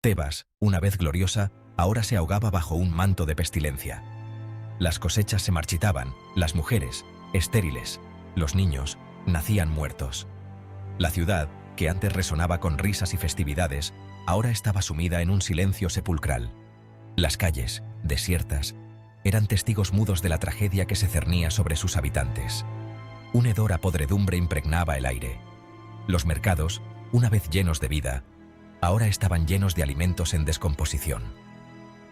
Tebas, una vez gloriosa, ahora se ahogaba bajo un manto de pestilencia. Las cosechas se marchitaban, las mujeres, estériles, los niños, nacían muertos. La ciudad, que antes resonaba con risas y festividades, ahora estaba sumida en un silencio sepulcral. Las calles, desiertas, eran testigos mudos de la tragedia que se cernía sobre sus habitantes. Un hedor a podredumbre impregnaba el aire. Los mercados, una vez llenos de vida, ahora estaban llenos de alimentos en descomposición.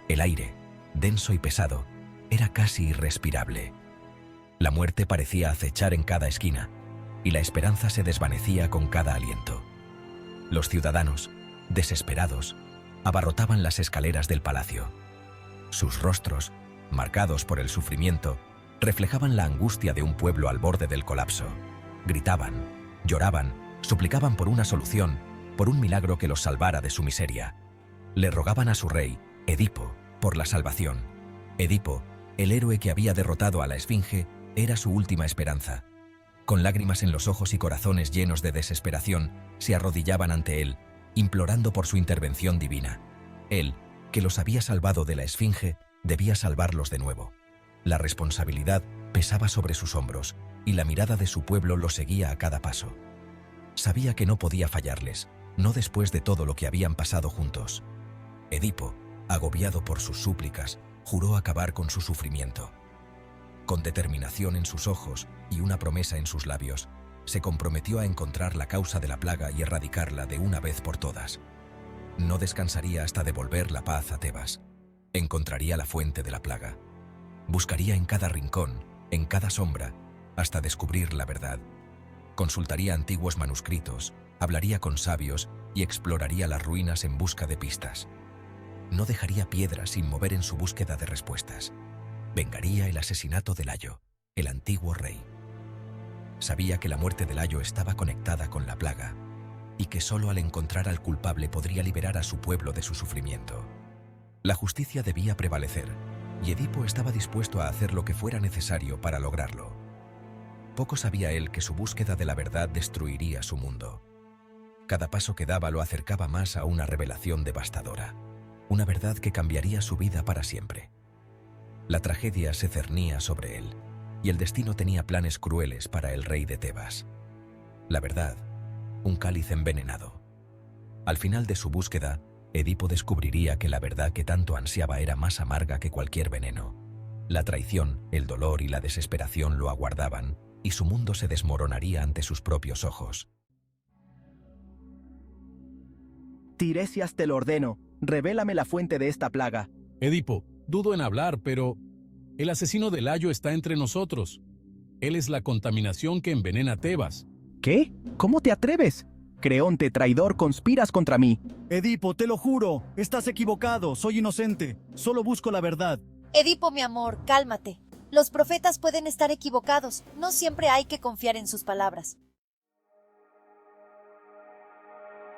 El aire, denso y pesado, era casi irrespirable. La muerte parecía acechar en cada esquina, y la esperanza se desvanecía con cada aliento. Los ciudadanos, desesperados, abarrotaban las escaleras del palacio. Sus rostros, marcados por el sufrimiento, reflejaban la angustia de un pueblo al borde del colapso. Gritaban, lloraban, suplicaban por una solución, por un milagro que los salvara de su miseria. Le rogaban a su rey, Edipo, por la salvación. Edipo, el héroe que había derrotado a la Esfinge, era su última esperanza. Con lágrimas en los ojos y corazones llenos de desesperación, se arrodillaban ante él, implorando por su intervención divina. Él, que los había salvado de la Esfinge, debía salvarlos de nuevo. La responsabilidad pesaba sobre sus hombros, y la mirada de su pueblo lo seguía a cada paso. Sabía que no podía fallarles, no después de todo lo que habían pasado juntos. Edipo, agobiado por sus súplicas, juró acabar con su sufrimiento. Con determinación en sus ojos y una promesa en sus labios, se comprometió a encontrar la causa de la plaga y erradicarla de una vez por todas. No descansaría hasta devolver la paz a Tebas. Encontraría la fuente de la plaga. Buscaría en cada rincón, en cada sombra, hasta descubrir la verdad. Consultaría antiguos manuscritos, hablaría con sabios y exploraría las ruinas en busca de pistas. No dejaría piedra sin mover en su búsqueda de respuestas. Vengaría el asesinato de Layo, el antiguo rey. Sabía que la muerte de Layo estaba conectada con la plaga y que solo al encontrar al culpable podría liberar a su pueblo de su sufrimiento. La justicia debía prevalecer, y Edipo estaba dispuesto a hacer lo que fuera necesario para lograrlo. Poco sabía él que su búsqueda de la verdad destruiría su mundo. Cada paso que daba lo acercaba más a una revelación devastadora, una verdad que cambiaría su vida para siempre. La tragedia se cernía sobre él, y el destino tenía planes crueles para el rey de Tebas. La verdad, un cáliz envenenado. Al final de su búsqueda, Edipo descubriría que la verdad que tanto ansiaba era más amarga que cualquier veneno. La traición, el dolor y la desesperación lo aguardaban, y su mundo se desmoronaría ante sus propios ojos. Tiresias, te lo ordeno, revélame la fuente de esta plaga. Edipo, dudo en hablar, pero el asesino de Layo está entre nosotros. Él es la contaminación que envenena Tebas. ¿Qué? ¿Cómo te atreves? Creonte, traidor, conspiras contra mí. Edipo, te lo juro, estás equivocado, soy inocente, solo busco la verdad. Edipo, mi amor, cálmate. Los profetas pueden estar equivocados, no siempre hay que confiar en sus palabras.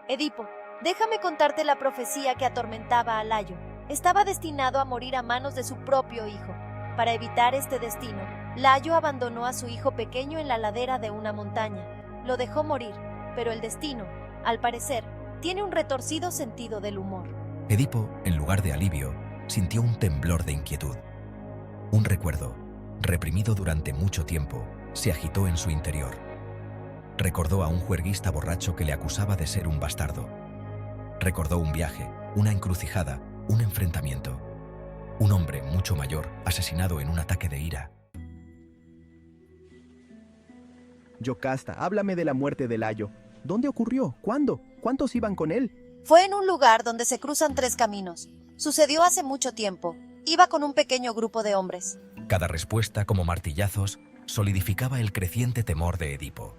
Edipo, déjame contarte la profecía que atormentaba a Layo. Estaba destinado a morir a manos de su propio hijo. Para evitar este destino, Layo abandonó a su hijo pequeño en la ladera de una montaña. Lo dejó morir, pero el destino, al parecer, tiene un retorcido sentido del humor. Edipo, en lugar de alivio, sintió un temblor de inquietud. Un recuerdo, reprimido durante mucho tiempo, se agitó en su interior. Recordó a un juerguista borracho que le acusaba de ser un bastardo. Recordó un viaje, una encrucijada, un enfrentamiento. Un hombre mucho mayor, asesinado en un ataque de ira. Yocasta, háblame de la muerte de Layo. ¿Dónde ocurrió? ¿Cuándo? ¿Cuántos iban con él? Fue en un lugar donde se cruzan 3 caminos. Sucedió hace mucho tiempo. Iba con un pequeño grupo de hombres. Cada respuesta, como martillazos, solidificaba el creciente temor de Edipo.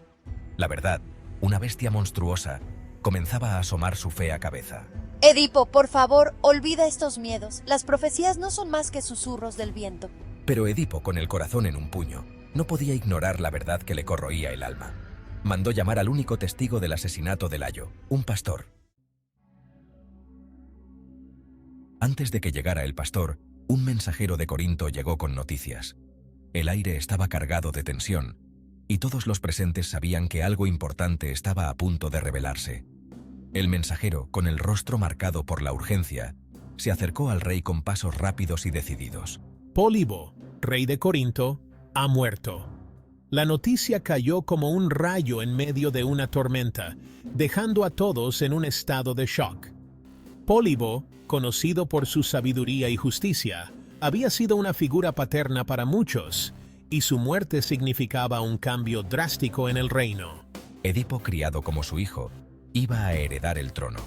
La verdad, una bestia monstruosa, comenzaba a asomar su fea cabeza. Edipo, por favor, olvida estos miedos. Las profecías no son más que susurros del viento. Pero Edipo, con el corazón en un puño, no podía ignorar la verdad que le corroía el alma. Mandó llamar al único testigo del asesinato de Layo, un pastor. Antes de que llegara el pastor, un mensajero de Corinto llegó con noticias. El aire estaba cargado de tensión, y todos los presentes sabían que algo importante estaba a punto de revelarse. El mensajero, con el rostro marcado por la urgencia, se acercó al rey con pasos rápidos y decididos. Pólibo, rey de Corinto, ha muerto. La noticia cayó como un rayo en medio de una tormenta, dejando a todos en un estado de shock. Pólibo, conocido por su sabiduría y justicia, había sido una figura paterna para muchos, y su muerte significaba un cambio drástico en el reino. Edipo, criado como su hijo, iba a heredar el trono.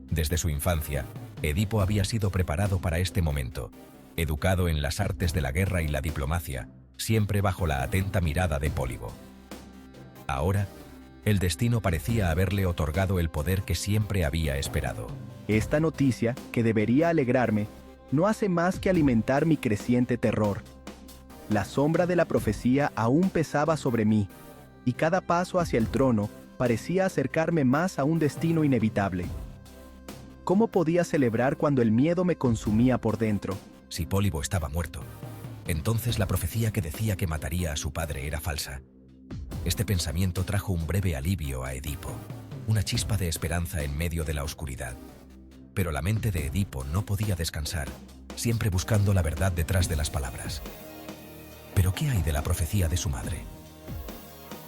Desde su infancia, Edipo había sido preparado para este momento, educado en las artes de la guerra y la diplomacia, siempre bajo la atenta mirada de Pólibo. Ahora, el destino parecía haberle otorgado el poder que siempre había esperado. Esta noticia, que debería alegrarme, no hace más que alimentar mi creciente terror. La sombra de la profecía aún pesaba sobre mí, y cada paso hacia el trono parecía acercarme más a un destino inevitable. ¿Cómo podía celebrar cuando el miedo me consumía por dentro? Si Pólibo estaba muerto, entonces la profecía que decía que mataría a su padre era falsa. Este pensamiento trajo un breve alivio a Edipo, una chispa de esperanza en medio de la oscuridad. Pero la mente de Edipo no podía descansar, siempre buscando la verdad detrás de las palabras. ¿Pero qué hay de la profecía de su madre?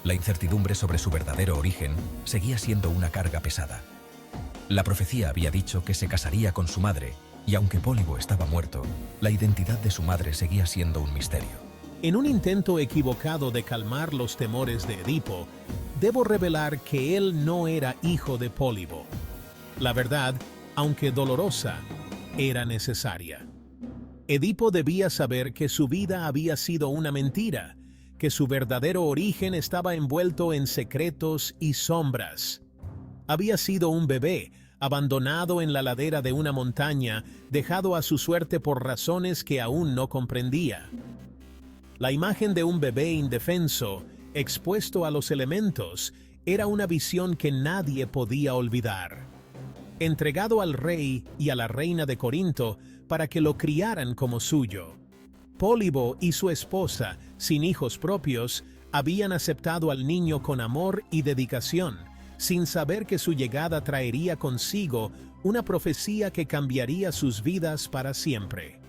La incertidumbre sobre su verdadero origen seguía siendo una carga pesada. La profecía había dicho que se casaría con su madre, y aunque Pólibo estaba muerto, la identidad de su madre seguía siendo un misterio. En un intento equivocado de calmar los temores de Edipo, debo revelar que él no era hijo de Pólibo. La verdad, aunque dolorosa, era necesaria. Edipo debía saber que su vida había sido una mentira, que su verdadero origen estaba envuelto en secretos y sombras. Había sido un bebé, abandonado en la ladera de una montaña, dejado a su suerte por razones que aún no comprendía. La imagen de un bebé indefenso, expuesto a los elementos, era una visión que nadie podía olvidar. Entregado al rey y a la reina de Corinto para que lo criaran como suyo. Pólibo y su esposa, sin hijos propios, habían aceptado al niño con amor y dedicación, sin saber que su llegada traería consigo una profecía que cambiaría sus vidas para siempre.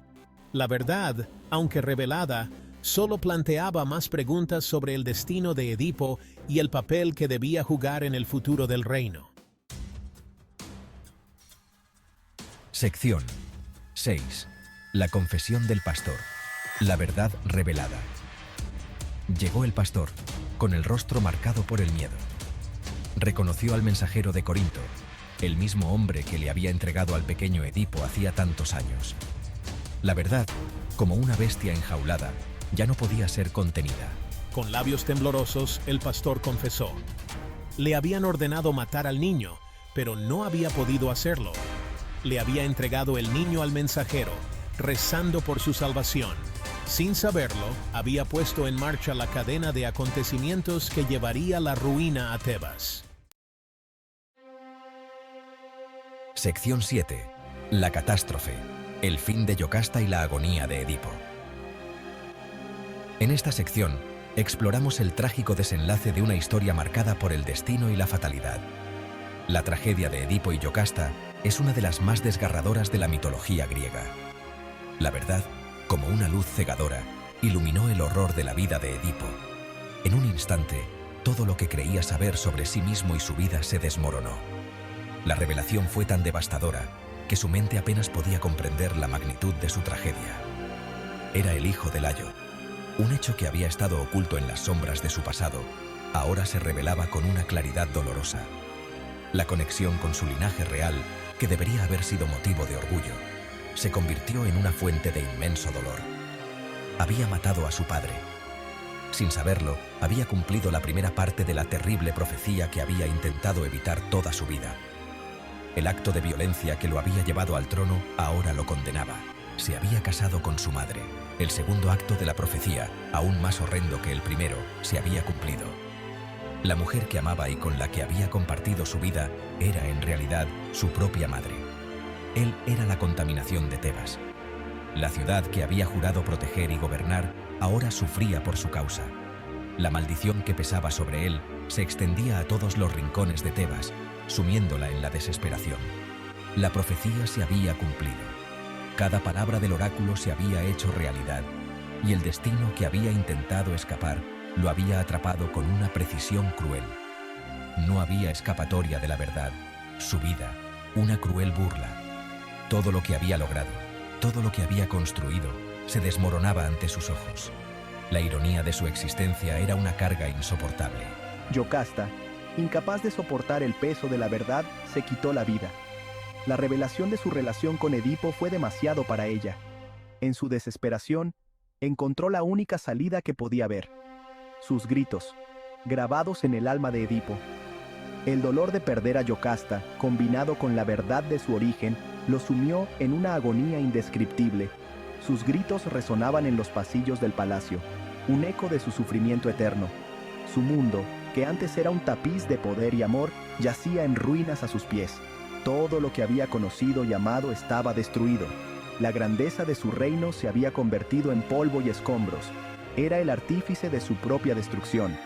La verdad, aunque revelada, solo planteaba más preguntas sobre el destino de Edipo y el papel que debía jugar en el futuro del reino. Sección 6. La confesión del pastor. La verdad revelada. Llegó el pastor, con el rostro marcado por el miedo. Reconoció al mensajero de Corinto, el mismo hombre que le había entregado al pequeño Edipo hacía tantos años. La verdad, como una bestia enjaulada, ya no podía ser contenida. Con labios temblorosos, el pastor confesó. Le habían ordenado matar al niño, pero no había podido hacerlo. Le había entregado el niño al mensajero, rezando por su salvación. Sin saberlo, había puesto en marcha la cadena de acontecimientos que llevaría la ruina a Tebas. Sección 7. La catástrofe. El fin de Yocasta y la agonía de Edipo. En esta sección, exploramos el trágico desenlace de una historia marcada por el destino y la fatalidad. La tragedia de Edipo y Yocasta es una de las más desgarradoras de la mitología griega. La verdad, como una luz cegadora, iluminó el horror de la vida de Edipo. En un instante, todo lo que creía saber sobre sí mismo y su vida se desmoronó. La revelación fue tan devastadora que su mente apenas podía comprender la magnitud de su tragedia. Era el hijo de Layo. Un hecho que había estado oculto en las sombras de su pasado, ahora se revelaba con una claridad dolorosa. La conexión con su linaje real, que debería haber sido motivo de orgullo, se convirtió en una fuente de inmenso dolor. Había matado a su padre. Sin saberlo, había cumplido la primera parte de la terrible profecía que había intentado evitar toda su vida. El acto de violencia que lo había llevado al trono ahora lo condenaba. Se había casado con su madre. El segundo acto de la profecía, aún más horrendo que el primero, se había cumplido. La mujer que amaba y con la que había compartido su vida era en realidad su propia madre. Él era la contaminación de Tebas. La ciudad que había jurado proteger y gobernar ahora sufría por su causa. La maldición que pesaba sobre él se extendía a todos los rincones de Tebas, sumiéndola en la desesperación. La profecía se había cumplido. Cada palabra del oráculo se había hecho realidad, y el destino que había intentado escapar lo había atrapado con una precisión cruel. No había escapatoria de la verdad. Su vida, una cruel burla. Todo lo que había logrado, todo lo que había construido, se desmoronaba ante sus ojos. La ironía de su existencia era una carga insoportable. Yocasta, incapaz de soportar el peso de la verdad, se quitó la vida. La revelación de su relación con Edipo fue demasiado para ella. En su desesperación, encontró la única salida que podía ver. Sus gritos, grabados en el alma de Edipo. El dolor de perder a Yocasta, combinado con la verdad de su origen, lo sumió en una agonía indescriptible. Sus gritos resonaban en los pasillos del palacio, un eco de su sufrimiento eterno. Su mundo, que antes era un tapiz de poder y amor, yacía en ruinas a sus pies. Todo lo que había conocido y amado estaba destruido. La grandeza de su reino se había convertido en polvo y escombros. Era el artífice de su propia destrucción.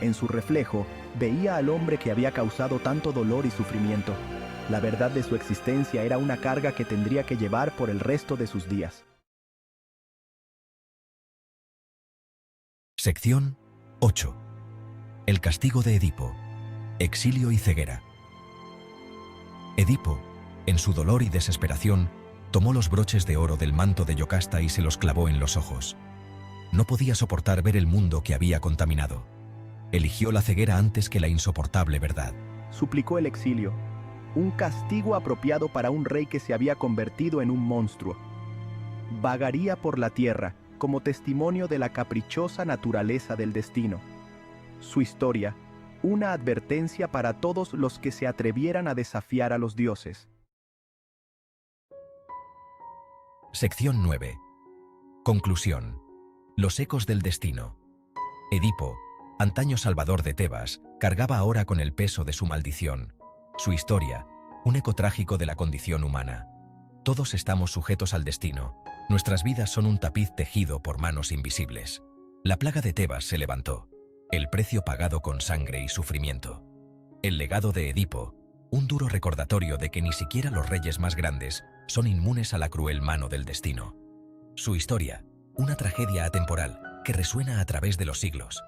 En su reflejo, veía al hombre que había causado tanto dolor y sufrimiento. La verdad de su existencia era una carga que tendría que llevar por el resto de sus días. Sección 8. El castigo de Edipo. Exilio y ceguera. Edipo, en su dolor y desesperación, tomó los broches de oro del manto de Yocasta y se los clavó en los ojos. No podía soportar ver el mundo que había contaminado. Eligió la ceguera antes que la insoportable verdad. Suplicó el exilio, un castigo apropiado para un rey que se había convertido en un monstruo. Vagaría por la tierra como testimonio de la caprichosa naturaleza del destino. Su historia, una advertencia para todos los que se atrevieran a desafiar a los dioses. Sección 9. Conclusión. Los ecos del destino. Edipo, antaño salvador de Tebas, cargaba ahora con el peso de su maldición. Su historia, un eco trágico de la condición humana. Todos estamos sujetos al destino. Nuestras vidas son un tapiz tejido por manos invisibles. La plaga de Tebas se levantó. El precio pagado con sangre y sufrimiento. El legado de Edipo, un duro recordatorio de que ni siquiera los reyes más grandes son inmunes a la cruel mano del destino. Su historia, una tragedia atemporal que resuena a través de los siglos.